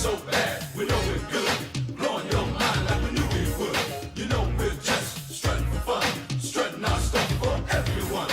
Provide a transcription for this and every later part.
so bad, we know we're good. Blowing your mind like we knew we would. You know we're just strutting for fun, strutting our stuff for everyone.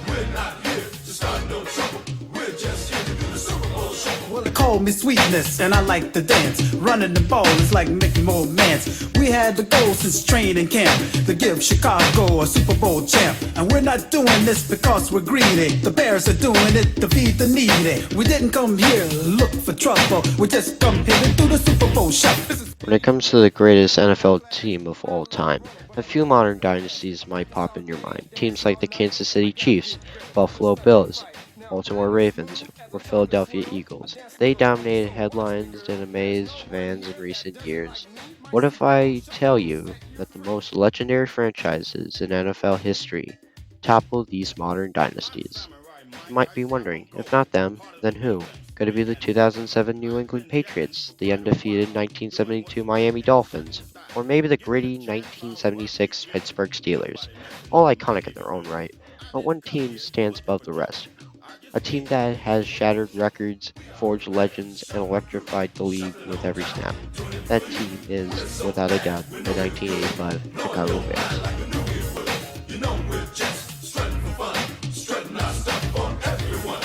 We're not here to start no trouble. We're just here to do the Super Bowl shuffle. Well, they call me sweetness, and I like to dance. Running the ball is like making more mans. We had the goal since training camp to give Chicago a Super Bowl champ. And we're not doing this because we're greedy. The Bears are doing it to feed the needy. We didn't come here to look for trouble. We just come here to do the Super Bowl shuffle. When it comes to the greatest NFL team of all time, a few modern dynasties might pop in your mind. Teams like the Kansas City Chiefs, Buffalo Bills, Baltimore Ravens, or Philadelphia Eagles. They dominated headlines and amazed fans in recent years. What if I tell you that the most legendary franchises in NFL history topple these modern dynasties? You might be wondering, if not them, then who? Could it be the 2007 New England Patriots, the undefeated 1972 Miami Dolphins, or maybe the gritty 1976 Pittsburgh Steelers? All iconic in their own right, but one team stands above the rest. A team that has shattered records, forged legends, and electrified the league with every snap. That team is, without a doubt, the 1985 Chicago Bears. You know we're just strutting for fun, strutting our stuff for everyone.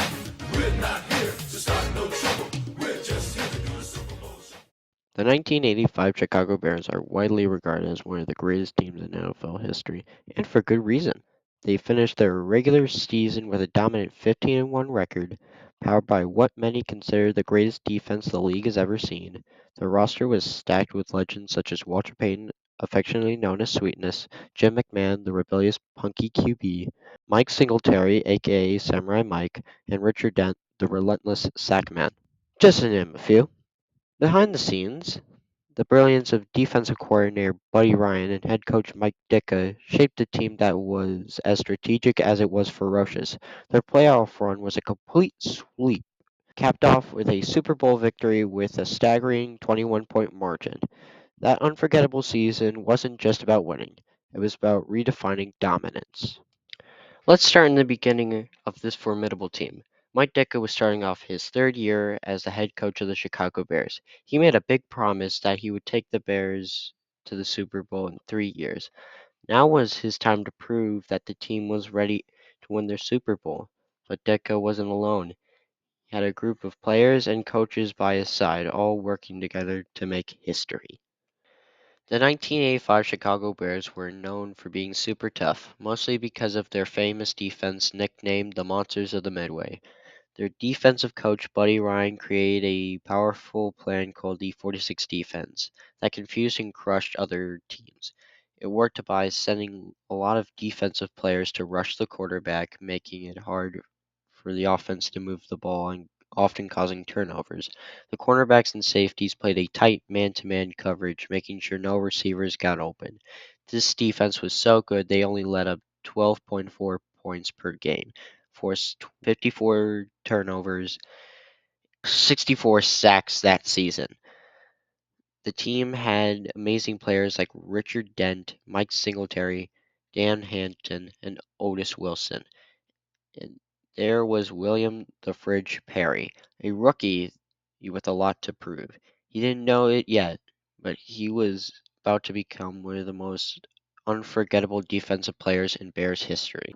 We're not here to start no trouble. We're just here to do the Super Bowl shuffle. The 1985 Chicago Bears are widely regarded as one of the greatest teams in NFL history, and for good reason. They finished their regular season with a dominant 15-1 record, powered by what many consider the greatest defense the league has ever seen. Their roster was stacked with legends such as Walter Payton, affectionately known as Sweetness, Jim McMahon, the rebellious punky QB, Mike Singletary, aka Samurai Mike, and Richard Dent, the relentless sackman. Just to name a few. Behind the scenes, the brilliance of defensive coordinator Buddy Ryan and head coach Mike Ditka shaped a team that was as strategic as it was ferocious. Their playoff run was a complete sweep, capped off with a Super Bowl victory with a staggering 21-point margin. That unforgettable season wasn't just about winning, it was about redefining dominance. Let's start in the beginning of this formidable team. Mike Ditka was starting off his third year as the head coach of the Chicago Bears. He made a big promise that he would take the Bears to the Super Bowl in 3 years. Now was his time to prove that the team was ready to win their Super Bowl. But Ditka wasn't alone. He had a group of players and coaches by his side, all working together to make history. The 1985 Chicago Bears were known for being super tough, mostly because of their famous defense nicknamed the Monsters of the Midway. Their defensive coach, Buddy Ryan, created a powerful plan called the 46 defense that confused and crushed other teams. It worked by sending a lot of defensive players to rush the quarterback, making it hard for the offense to move the ball and often causing turnovers. The cornerbacks and safeties played a tight man-to-man coverage, making sure no receivers got open. This defense was so good they only let up 12.4 points per game, forced 54 turnovers, 64 sacks that season. The team had amazing players like Richard Dent, Mike Singletary, Dan Hampton, and Otis Wilson. And there was William the Fridge Perry, a rookie with a lot to prove. He didn't know it yet, but he was about to become one of the most unforgettable defensive players in Bears history.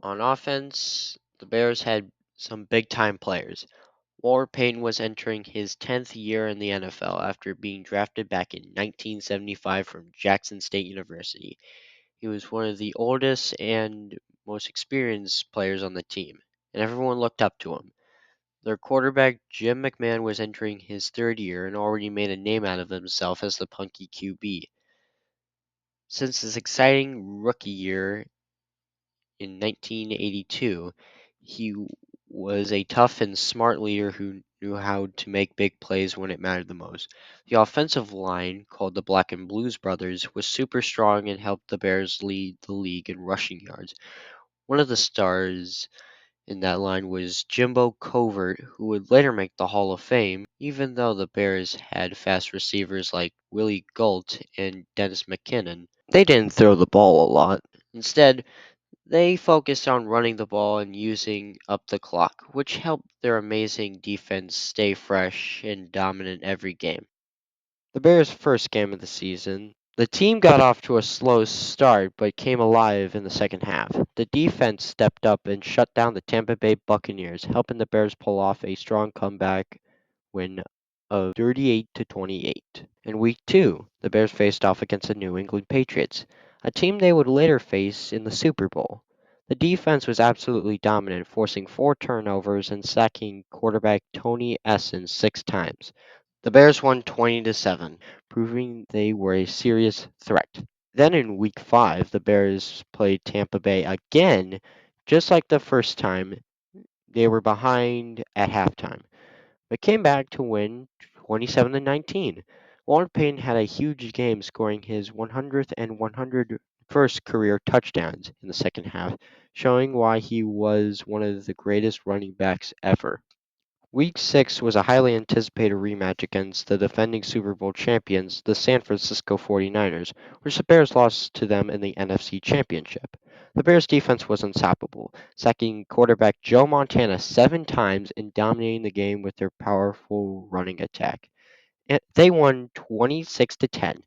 On offense, the Bears had some big time players. Walter Payton was entering his 10th year in the NFL after being drafted back in 1975 from Jackson State University. He was one of the oldest and most experienced players on the team, and everyone looked up to him. Their quarterback, Jim McMahon, was entering his third year and already made a name out of himself as the punky QB. Since his exciting rookie year in 1982, he was a tough and smart leader who knew how to make big plays when it mattered the most. The offensive line, called the Black and Blues Brothers, was super strong and helped the Bears lead the league in rushing yards. One of the stars in that line was Jimbo Covert, who would later make the Hall of Fame, even though the Bears had fast receivers like Willie Gault and Dennis McKinnon. They didn't throw the ball a lot. Instead, They focused on running the ball and using up the clock, which helped their amazing defense stay fresh and dominant every game. The Bears' first game of the season, the team got off to a slow start but came alive in the second half. The defense stepped up and shut down the Tampa Bay Buccaneers, helping the Bears pull off a strong comeback win of 38 to 28. In week 2, the Bears faced off against the New England Patriots, a team they would later face in the Super Bowl. The defense was absolutely dominant, forcing 4 turnovers and sacking quarterback Tony Essen 6 times. The Bears won 20 to 7, proving they were a serious threat. Then in week 5, the Bears played Tampa Bay again, just like the first time. They were behind at halftime, but came back to win 27 to 19. Walter Payton had a huge game, scoring his 100th and 101st career touchdowns in the second half, showing why he was one of the greatest running backs ever. Week 6 was a highly anticipated rematch against the defending Super Bowl champions, the San Francisco 49ers, which the Bears lost to them in the NFC Championship. The Bears' defense was unstoppable, sacking quarterback Joe Montana 7 times and dominating the game with their powerful running attack. They won 26 to 10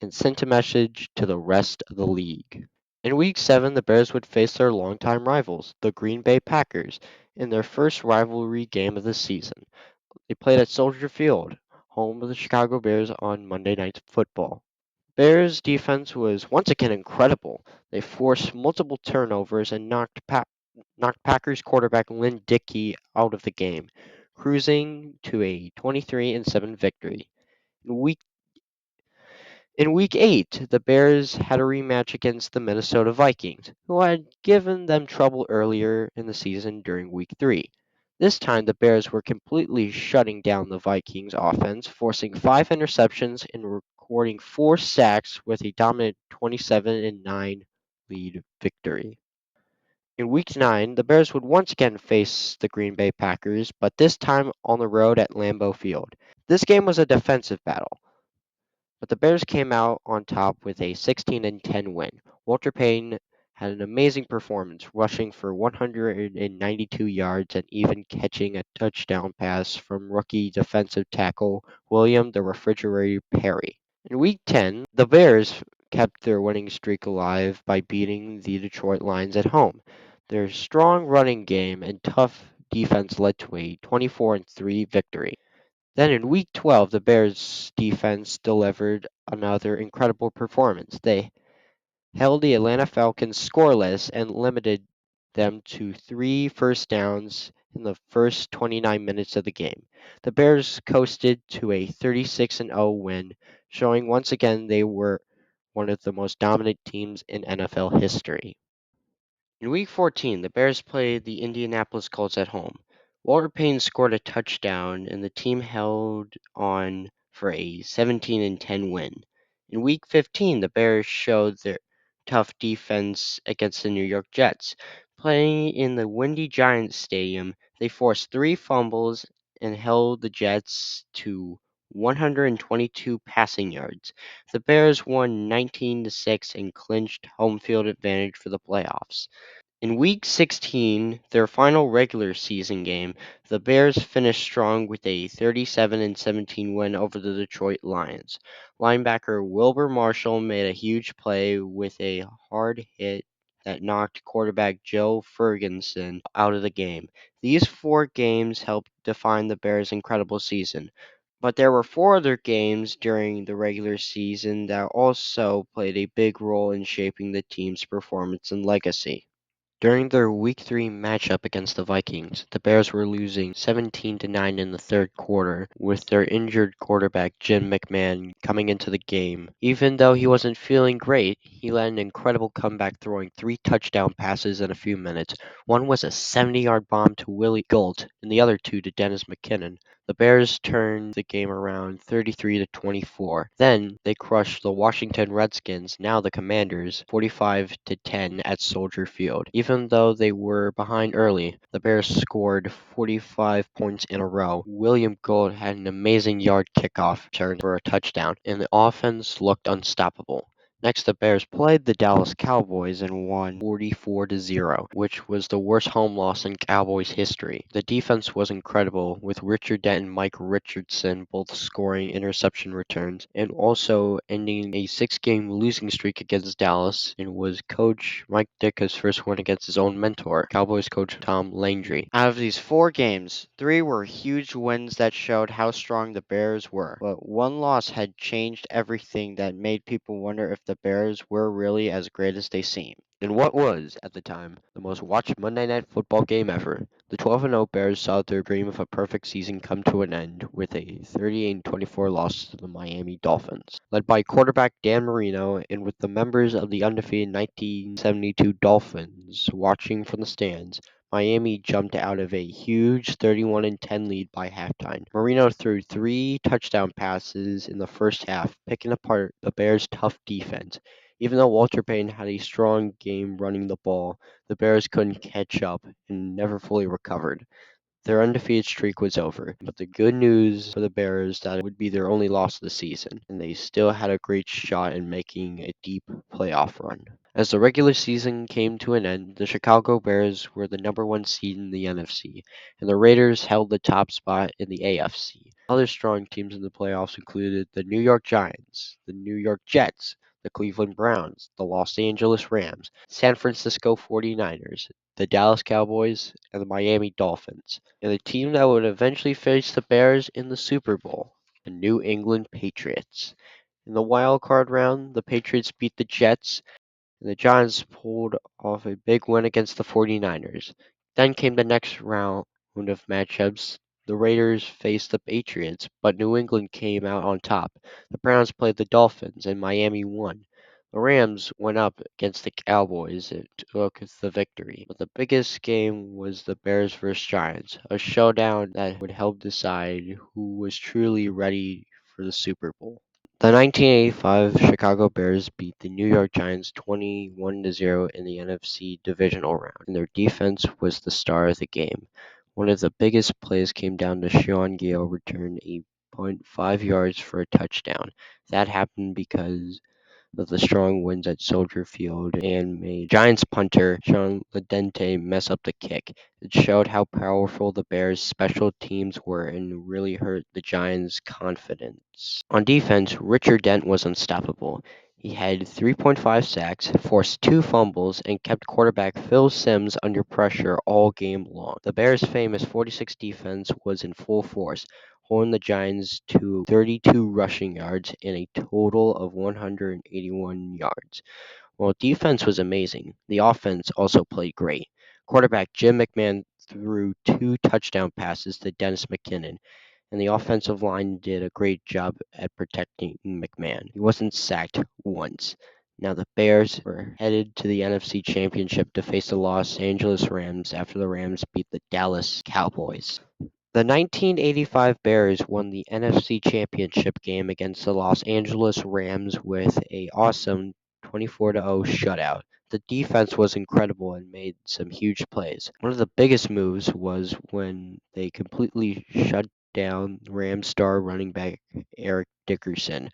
and sent a message to the rest of the league. In Week 7, the Bears would face their longtime rivals, the Green Bay Packers, in their first rivalry game of the season. They played at Soldier Field, home of the Chicago Bears on Monday Night Football. Bears' defense was once again incredible. They forced multiple turnovers and knocked Packers quarterback Lynn Dickey out of the game, cruising to a 23-7 victory. In week In week 8, the Bears had a rematch against the Minnesota Vikings, who had given them trouble earlier in the season during week 3. This time, the Bears were completely shutting down the Vikings offense, forcing 5 interceptions and recording 4 sacks with a dominant 27-9 lead victory. In week 9, the Bears would once again face the Green Bay Packers, but this time on the road at Lambeau Field. This game was a defensive battle, but the Bears came out on top with a 16-10 win. Walter Payton had an amazing performance, rushing for 192 yards and even catching a touchdown pass from rookie defensive tackle William the Refrigerator Perry. In Week 10, the Bears kept their winning streak alive by beating the Detroit Lions at home. Their strong running game and tough defense led to a 24-3 victory. Then in week 12, the Bears defense delivered another incredible performance. They held the Atlanta Falcons scoreless and limited them to 3 first downs in the first 29 minutes of the game. The Bears coasted to a 36-0 win, showing once again they were one of the most dominant teams in NFL history. In Week 14, the Bears played the Indianapolis Colts at home. Walter Payton scored a touchdown, and the team held on for a 17-10 win. In Week 15, the Bears showed their tough defense against the New York Jets. Playing in the Windy Giants Stadium, they forced 3 fumbles and held the Jets to 122 passing yards. The Bears won 19-6 and clinched home field advantage for the playoffs. In Week 16, their final regular season game, the Bears finished strong with a 37-17 win over the Detroit Lions. Linebacker Wilbur Marshall made a huge play with a hard hit that knocked quarterback Joe Ferguson out of the game. These 4 games helped define the Bears' incredible season. But there were 4 other games during the regular season that also played a big role in shaping the team's performance and legacy. During their Week 3 matchup against the Vikings, the Bears were losing 17-9 in the third quarter, with their injured quarterback Jim McMahon coming into the game. Even though he wasn't feeling great, he led an incredible comeback, throwing 3 touchdown passes in a few minutes. One was a 70-yard bomb to Willie Gault, and the other 2 to Dennis McKinnon. The Bears turned the game around 33-24. Then they crushed the Washington Redskins, now the Commanders, 45-10 at Soldier Field. Even though they were behind early, the Bears scored 45 points in a row. William Gold had an amazing yard kickoff return for a touchdown, and the offense looked unstoppable. Next, the Bears played the Dallas Cowboys and won 44-0, which was the worst home loss in Cowboys history. The defense was incredible, with Richard Dent and Mike Richardson both scoring interception returns, and also ending a six-game losing streak against Dallas, and was Coach Mike Ditka's first win against his own mentor, Cowboys coach Tom Landry. Out of these four games, three were huge wins that showed how strong the Bears were, but one loss had changed everything that made people wonder if the Bears were really as great as they seemed. In what was, at the time, the most watched Monday Night Football game ever, the 12-0 Bears saw their dream of a perfect season come to an end with a 38-24 loss to the Miami Dolphins. Led by quarterback Dan Marino and with the members of the undefeated 1972 Dolphins watching from the stands, Miami jumped out of a huge 31-10 lead by halftime. Marino threw three touchdown passes in the first half, picking apart the Bears' tough defense. Even though Walter Payton had a strong game running the ball, the Bears couldn't catch up and never fully recovered. Their undefeated streak was over, but the good news for the Bears that it would be their only loss of the season, and they still had a great shot in making a deep playoff run. As the regular season came to an end, the Chicago Bears were the number one seed in the NFC, and the Raiders held the top spot in the AFC. Other strong teams in the playoffs included the New York Giants, the New York Jets, the Cleveland Browns, the Los Angeles Rams, San Francisco 49ers, the Dallas Cowboys, and the Miami Dolphins, and the team that would eventually face the Bears in the Super Bowl, the New England Patriots. In the wild card round, the Patriots beat the Jets, and the Giants pulled off a big win against the 49ers. Then came the next round of matchups. The Raiders faced the Patriots, but New England came out on top. The Browns played the Dolphins, and Miami won. The Rams went up against the Cowboys and took the victory. But the biggest game was the Bears vs. Giants, a showdown that would help decide who was truly ready for the Super Bowl. The 1985 Chicago Bears beat the New York Giants 21-0 in the NFC divisional round, and their defense was the star of the game. One of the biggest plays came down to Sean Gale returned a punt 5 yards for a touchdown. That happened because of the strong winds at Soldier Field and made Giants punter Sean Ledente mess up the kick. It showed how powerful the Bears' special teams were and really hurt the Giants' confidence. On defense, Richard Dent was unstoppable. He had 3.5 sacks, forced two fumbles, and kept quarterback Phil Simms under pressure all game long. The Bears' famous 46 defense was in full force, holding the Giants to 32 rushing yards and a total of 181 yards. While defense was amazing, the offense also played great. Quarterback Jim McMahon threw two touchdown passes to Dennis McKinnon, and the offensive line did a great job at protecting McMahon. He wasn't sacked once. Now the Bears were headed to the NFC Championship to face the Los Angeles Rams after the Rams beat the Dallas Cowboys. The 1985 Bears won the NFC Championship game against the Los Angeles Rams with a awesome 24-0 shutout. The defense was incredible and made some huge plays. One of the biggest moves was when they completely shut down Rams star running back Eric Dickerson,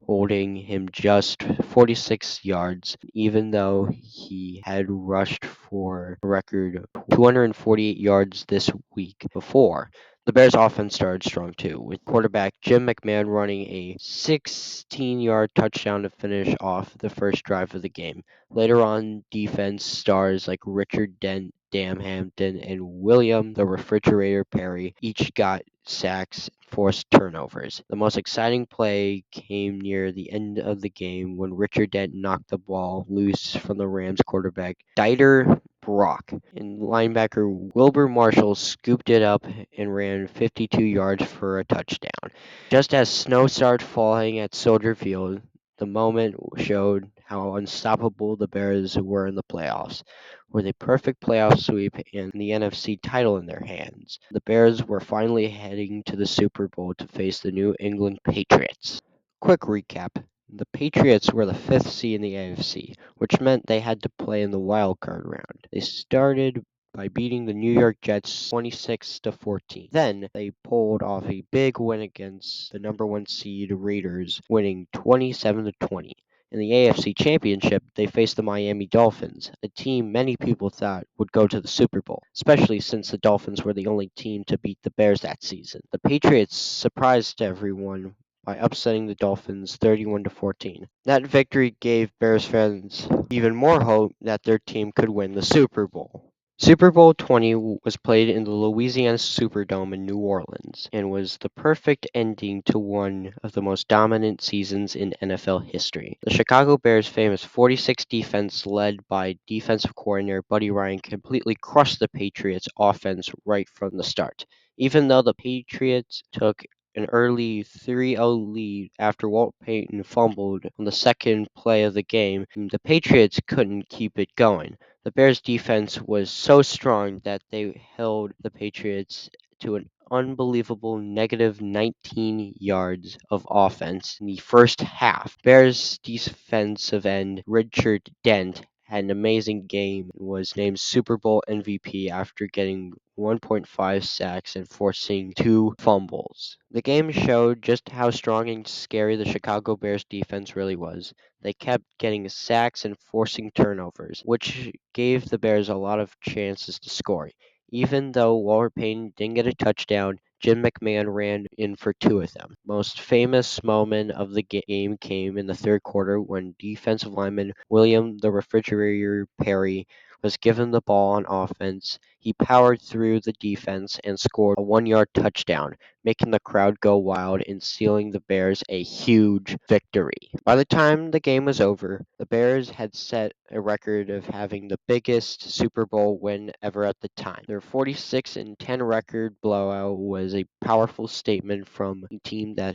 holding him just 46 yards, even though he had rushed for a record 248 yards this week before. The Bears' offense started strong too, with quarterback Jim McMahon running a 16-yard touchdown to finish off the first drive of the game. Later on, defense stars like Richard Dent, Dan Hampton, and William the Refrigerator Perry each got sacks, forced turnovers. The most exciting play came near the end of the game when Richard Dent knocked the ball loose from the Rams quarterback Dieter Brock, and linebacker Wilbur Marshall scooped it up and ran 52 yards for a touchdown. Just as snow started falling at Soldier Field, the moment showed how unstoppable the Bears were in the playoffs. With a perfect playoff sweep and the NFC title in their hands, the Bears were finally heading to the Super Bowl to face the New England Patriots. Quick recap. The Patriots were the fifth seed in the AFC, which meant they had to play in the wild card round. They started by beating the New York Jets 26-14. Then they pulled off a big win against the number one seed Raiders, winning 27-20. In the AFC Championship, they faced the Miami Dolphins, a team many people thought would go to the Super Bowl, especially since the Dolphins were the only team to beat the Bears that season. The Patriots surprised everyone by upsetting the Dolphins 31-14. That victory gave Bears fans even more hope that their team could win the Super Bowl. Super Bowl 20 was played in the Louisiana Superdome in New Orleans and was the perfect ending to one of the most dominant seasons in NFL history. The Chicago Bears' famous 46 defense, led by defensive coordinator Buddy Ryan, completely crushed the Patriots' offense right from the start. Even though the Patriots took an early 3-0 lead after Walt Payton fumbled on the second play of the game, the Patriots couldn't keep it going. The Bears' defense was so strong that they held the Patriots to an unbelievable negative 19 yards of offense in the first half. Bears defensive end Richard Dent had an amazing game and was named Super Bowl MVP after getting 1.5 sacks and forcing 2 fumbles. The game showed just how strong and scary the Chicago Bears defense really was. They kept getting sacks and forcing turnovers, which gave the Bears a lot of chances to score. Even though Walter Payton didn't get a touchdown, Jim McMahon ran in for 2 of them. Most famous moment of the game came in the third quarter when defensive lineman William the Refrigerator Perry was given the ball on offense. He powered through the defense and scored a 1-yard touchdown, making the crowd go wild and sealing the Bears a huge victory. By the time the game was over, the Bears had set a record of having the biggest Super Bowl win ever at the time. Their 46-10 record blowout was a powerful statement from a team that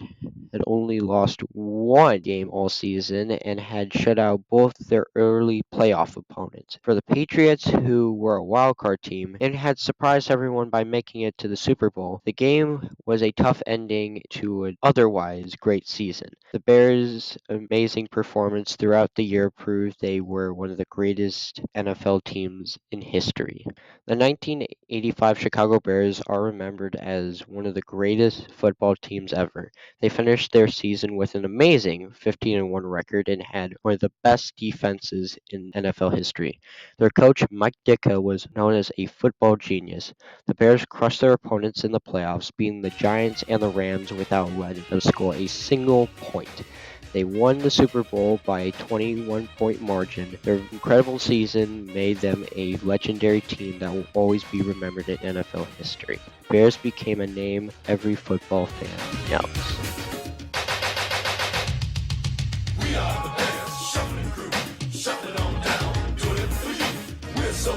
had only lost one game all season and had shut out both their early playoff opponents. For the Patriots, who were a wildcard team and had surprised everyone by making it to the Super Bowl, the game was a tough ending to an otherwise great season. The Bears' amazing performance throughout the year proved they were one of the greatest NFL teams in history. The 1985 Chicago Bears are remembered as one of the greatest football teams ever. They finished their season with an amazing 15-1 record and had one of the best defenses in NFL history. Their coach, Mike Ditka, was known as a football genius. The Bears crushed their opponents in the playoffs, beating the Giants and the Rams without letting them score a single point. They won the Super Bowl by a 21-point margin. Their incredible season made them a legendary team that will always be remembered in NFL history. Bears became a name every football fan knows. We are the Bears, shuffling crew, shuffling on down, doing it for you. We're so